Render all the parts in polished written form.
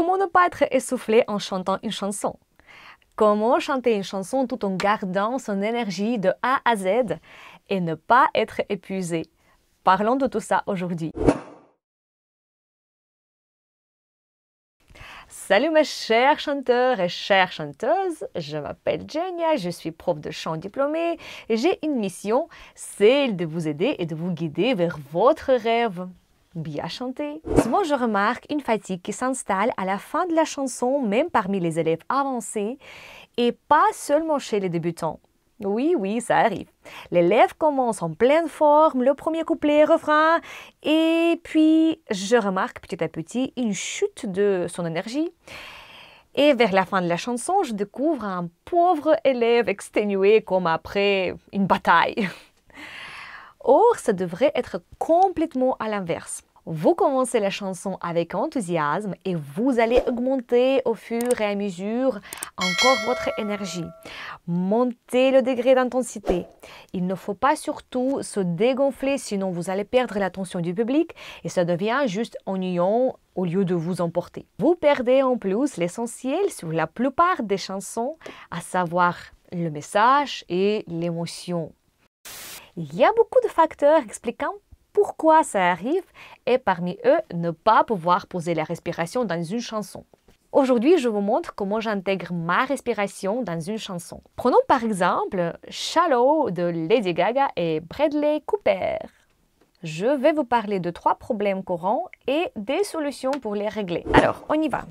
Comment ne pas être essoufflé en chantant une chanson? Comment chanter une chanson tout en gardant son énergie de A à Z et ne pas être épuisé? Parlons de tout ça aujourd'hui. Salut mes chers chanteurs et chères chanteuses, je m'appelle Genia, je suis prof de chant diplômée et j'ai une mission, celle de vous aider et de vous guider vers votre rêve. Bien chanter. Souvent, je remarque une fatigue qui s'installe à la fin de la chanson, même parmi les élèves avancés, et pas seulement chez les débutants. Oui, ça arrive. L'élève commence en pleine forme, le premier couplet, refrain, et puis je remarque petit à petit une chute de son énergie. Et vers la fin de la chanson, je découvre un pauvre élève exténué comme après une bataille. Or, ça devrait être complètement à l'inverse. Vous commencez la chanson avec enthousiasme et vous allez augmenter au fur et à mesure encore votre énergie. Montez le degré d'intensité. Il ne faut pas surtout se dégonfler, sinon vous allez perdre l'attention du public et ça devient juste ennuyant au lieu de vous emporter. Vous perdez en plus l'essentiel sur la plupart des chansons, à savoir le message et l'émotion. Il y a beaucoup de facteurs expliquant pourquoi ça arrive et parmi eux, ne pas pouvoir poser la respiration dans une chanson. Aujourd'hui, je vous montre comment j'intègre ma respiration dans une chanson. Prenons par exemple Shallow de Lady Gaga et Bradley Cooper. Je vais vous parler de 3 problèmes courants et des solutions pour les régler. Alors, on y va.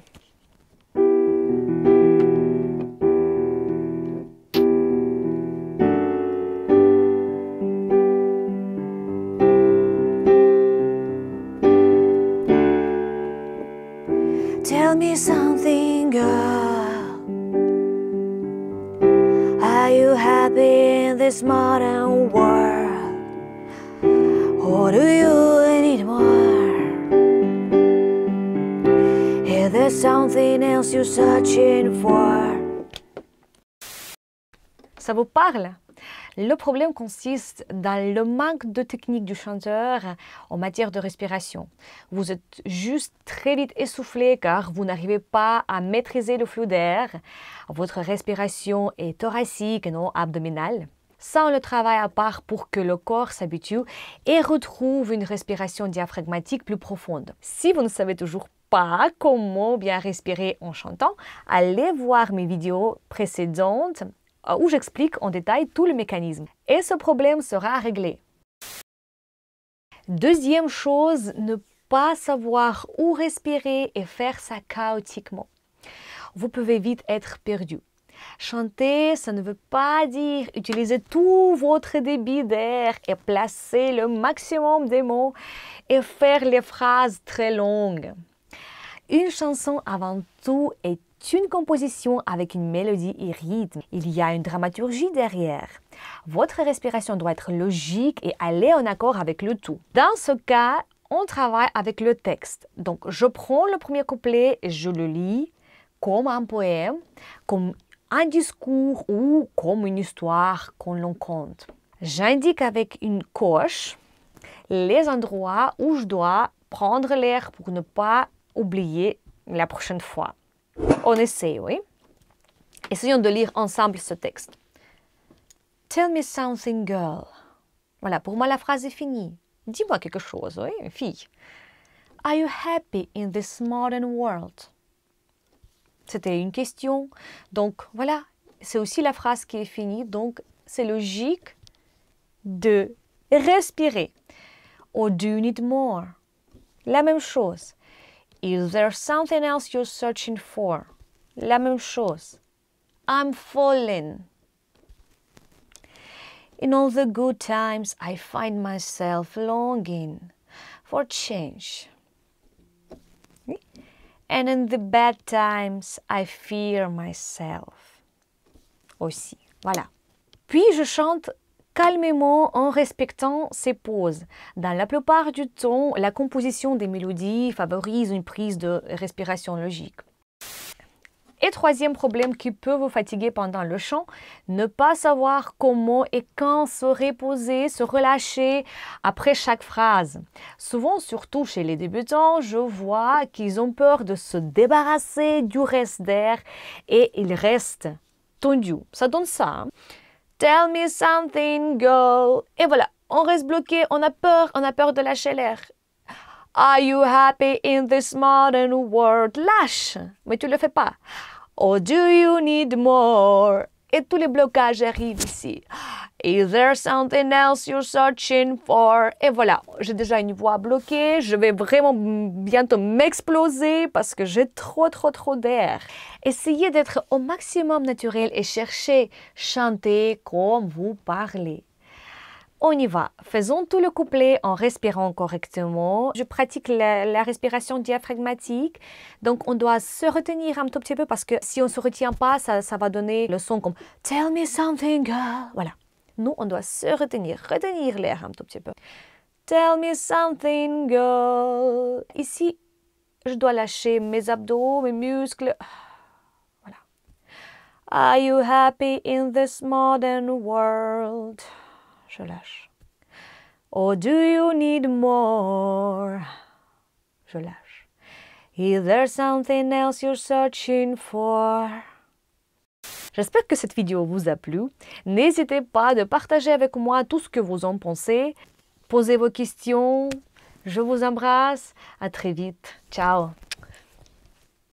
Tell me something, girl. Are you happy in this modern world? Or do you need more? Is there something else you're searching for? Ça vous parle? Le problème consiste dans le manque de technique du chanteur en matière de respiration. Vous êtes juste très vite essoufflé car vous n'arrivez pas à maîtriser le flux d'air. Votre respiration est thoracique et non abdominale. Sans le travail à part pour que le corps s'habitue et retrouve une respiration diaphragmatique plus profonde. Si vous ne savez toujours pas comment bien respirer en chantant, allez voir mes vidéos précédentes où j'explique en détail tout le mécanisme. Et ce problème sera réglé. Deuxième chose, ne pas savoir où respirer et faire ça chaotiquement. Vous pouvez vite être perdu. Chanter, ça ne veut pas dire utiliser tout votre débit d'air et placer le maximum des mots et faire les phrases très longues. Une chanson avant tout est une composition avec une mélodie et rythme. Il y a une dramaturgie derrière. Votre respiration doit être logique et aller en accord avec le tout. Dans ce cas, on travaille avec le texte. Donc, je prends le premier couplet et je le lis comme un poème, comme un discours ou comme une histoire qu'on l'on compte. J'indique avec une coche les endroits où je dois prendre l'air pour ne pas oublier la prochaine fois. On essaie, oui? Essayons de lire ensemble ce texte. Tell me something, girl. Voilà, pour moi, la phrase est finie. Dis-moi quelque chose, oui, fille. Are you happy in this modern world? C'était une question. Donc, voilà, c'est aussi la phrase qui est finie. Donc, c'est logique de respirer. Or do you need more? La même chose. Is there something else you're searching for? La même chose. I'm falling. In all the good times, I find myself longing for change. And in the bad times, I fear myself. Aussi, voilà. Puis je chante calmement en respectant ses pauses. Dans la plupart du temps, la composition des mélodies favorise une prise de respiration logique. Et troisième problème qui peut vous fatiguer pendant le chant, ne pas savoir comment et quand se reposer, se relâcher après chaque phrase. Souvent, surtout chez les débutants, je vois qu'ils ont peur de se débarrasser du reste d'air et ils restent tendus. Ça donne ça. Hein? Tell me something, girl. Et voilà, on reste bloqué, on a peur de lâcher l'air. Are you happy in this modern world? Lâche, mais tu ne le fais pas. Or do you need more? Et tous les blocages arrivent ici. Is there something else you're searching for? Et voilà, j'ai déjà une voix bloquée, je vais vraiment bientôt m'exploser parce que j'ai trop d'air. Essayez d'être au maximum naturel et cherchez chanter comme vous parlez. On y va. Faisons tout le couplet en respirant correctement. Je pratique la respiration diaphragmatique. Donc, on doit se retenir un tout petit peu parce que si on ne se retient pas, ça va donner le son comme « Tell me something, girl ». Voilà. Nous, on doit se retenir l'air un tout petit peu. « Tell me something, girl ». Ici, je dois lâcher mes abdos, mes muscles. Voilà. « Are you happy in this modern world ?» Je lâche. Or do you need more? Je lâche. Is there something else you're searching for? J'espère que cette vidéo vous a plu. N'hésitez pas de partager avec moi tout ce que vous en pensez. Posez vos questions. Je vous embrasse. À très vite. Ciao.